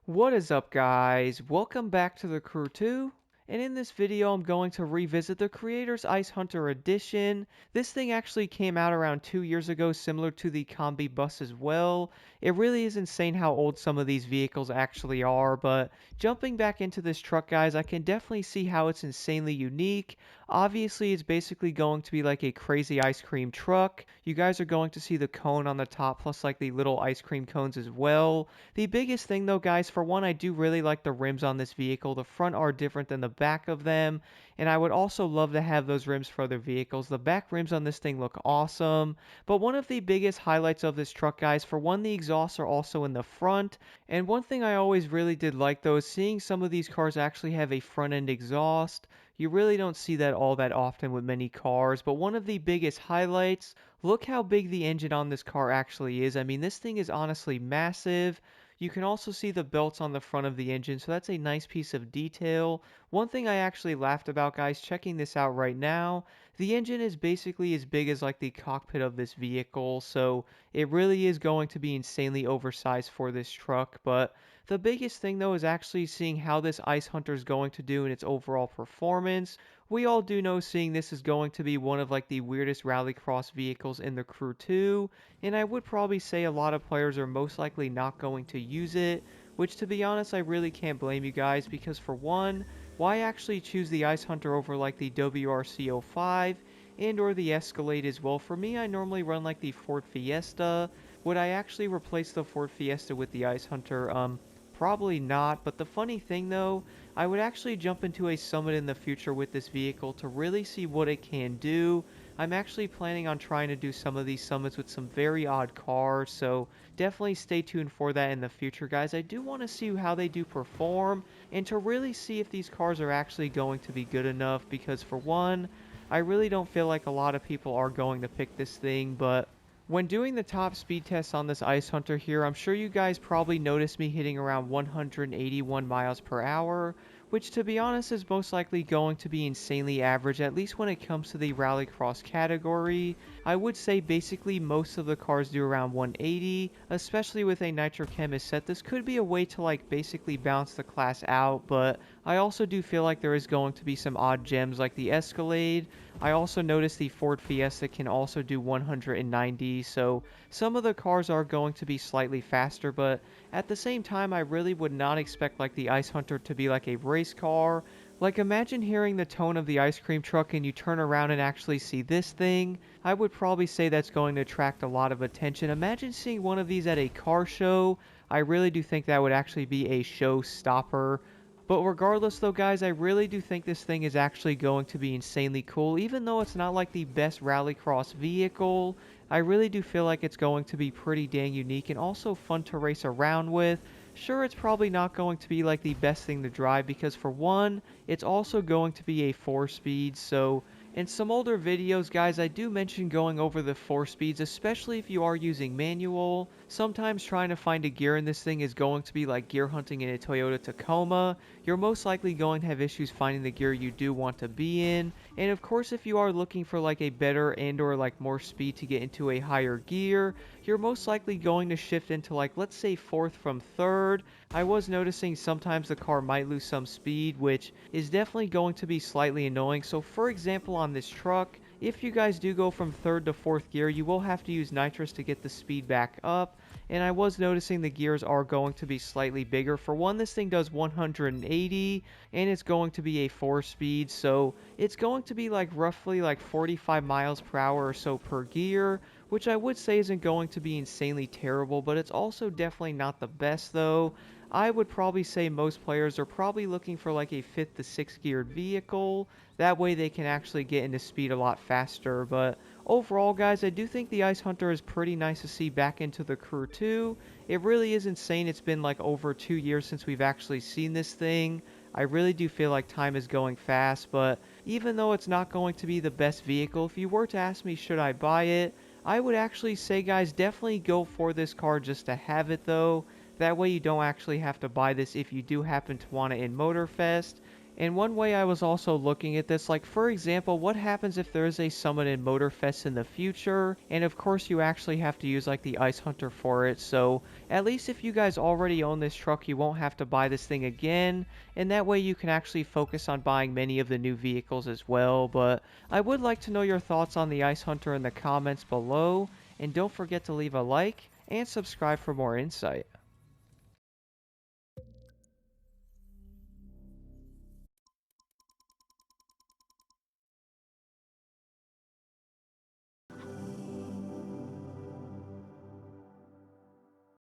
What is up, guys? Welcome back to the Crew 2, and in this video I'm going to revisit the Creator's Ice Hunter Edition. This thing actually came out around 2 years ago, similar to the Combi Bus as well. It really is insane how old some of these vehicles actually are, but jumping back into this truck, guys, I can definitely see how it's insanely unique. Obviously, it's basically going to be like a crazy ice cream truck. You guys are going to see the cone on the top, plus like the little ice cream cones as well. The biggest thing though, guys, for one, I do really like the rims on this vehicle. The front are different than the back of them, and I would also love to have those rims for other vehicles. The back rims on this thing look awesome, but one of the biggest highlights of this truck, guys, for one, the exhausts are also in the front, and one thing I always really did like though is seeing some of these cars actually have a front end exhaust. You really don't see that all that often with many cars, but one of the biggest highlights, look how big the engine on this car actually is. I mean, this thing is honestly massive. You can also see the belts on the front of the engine, so that's a nice piece of detail. One thing I actually laughed about, guys, checking this out right now, the engine is basically as big as like the cockpit of this vehicle, so it really is going to be insanely oversized for this truck. But the biggest thing though is actually seeing how this Ice Hunter is going to do in its overall performance. We all do know seeing this is going to be one of like the weirdest rallycross vehicles in the Crew 2, and I would probably say a lot of players are most likely not going to use it, which to be honest I really can't blame you guys, because for one, why actually choose the Ice Hunter over like the WRC05 and or the Escalade as well? For me, I normally run like the Ford Fiesta. Would I actually replace the Ford Fiesta with the Ice Hunter? Probably not, but the funny thing though, I would actually jump into a summit in the future with this vehicle to really see what it can do. I'm actually planning on trying to do some of these summits with some very odd cars, so definitely stay tuned for that in the future, guys. I do want to see how they do perform and to really see if these cars are actually going to be good enough, because for one, I really don't feel like a lot of people are going to pick this thing, but when doing the top speed tests on this Ice Hunter here, I'm sure you guys probably noticed me hitting around 181 miles per hour, which to be honest is most likely going to be insanely average, at least when it comes to the Rallycross category. I would say basically most of the cars do around 180, especially with a Nitro Chemist set. This could be a way to like basically balance the class out, but I also do feel like there is going to be some odd gems like the Escalade. I also noticed the Ford Fiesta can also do 190, so some of the cars are going to be slightly faster, but at the same time I really would not expect like the Ice Hunter to be like a race car. Like imagine hearing the tone of the ice cream truck and you turn around and actually see this thing. I would probably say that's going to attract a lot of attention. Imagine seeing one of these at a car show. I really do think that would actually be a showstopper. But regardless though, guys, I really do think this thing is actually going to be insanely cool. Even though it's not like the best rallycross vehicle, I really do feel like it's going to be pretty dang unique and also fun to race around with. Sure, it's probably not going to be like the best thing to drive because for one, it's also going to be a 4-speed, so in some older videos, guys, I do mention going over the 4 speeds, especially if you are using manual. Sometimes trying to find a gear in this thing is going to be like gear hunting in a Toyota Tacoma. You're most likely going to have issues finding the gear you do want to be in. And of course, if you are looking for like a better and or like more speed to get into a higher gear, you're most likely going to shift into like, let's say 4th from 3rd. I was noticing sometimes the car might lose some speed, which is definitely going to be slightly annoying. So for example, on this truck, if you guys do go from 3rd to 4th gear, you will have to use nitrous to get the speed back up. And I was noticing the gears are going to be slightly bigger. For one, this thing does 180 and it's going to be a 4-speed, so it's going to be like roughly like 45 miles per hour or so per gear, which I would say isn't going to be insanely terrible, but it's also definitely not the best though. I would probably say most players are probably looking for like a 5th to 6th geared vehicle. That way they can actually get into speed a lot faster. But overall, guys, I do think the Ice Hunter is pretty nice to see back into the Crew 2. It really is insane. It's been like over 2 years since we've actually seen this thing. I really do feel like time is going fast, but even though it's not going to be the best vehicle, if you were to ask me should I buy it, I would actually say, guys, definitely go for this car just to have it though. That way you don't actually have to buy this if you do happen to want it in Motorfest. And one way I was also looking at this, like for example, what happens if there is a summon in Motorfest in the future? And of course you actually have to use like the Ice Hunter for it. So at least if you guys already own this truck, you won't have to buy this thing again. And that way you can actually focus on buying many of the new vehicles as well. But I would like to know your thoughts on the Ice Hunter in the comments below. And don't forget to leave a like and subscribe for more insight.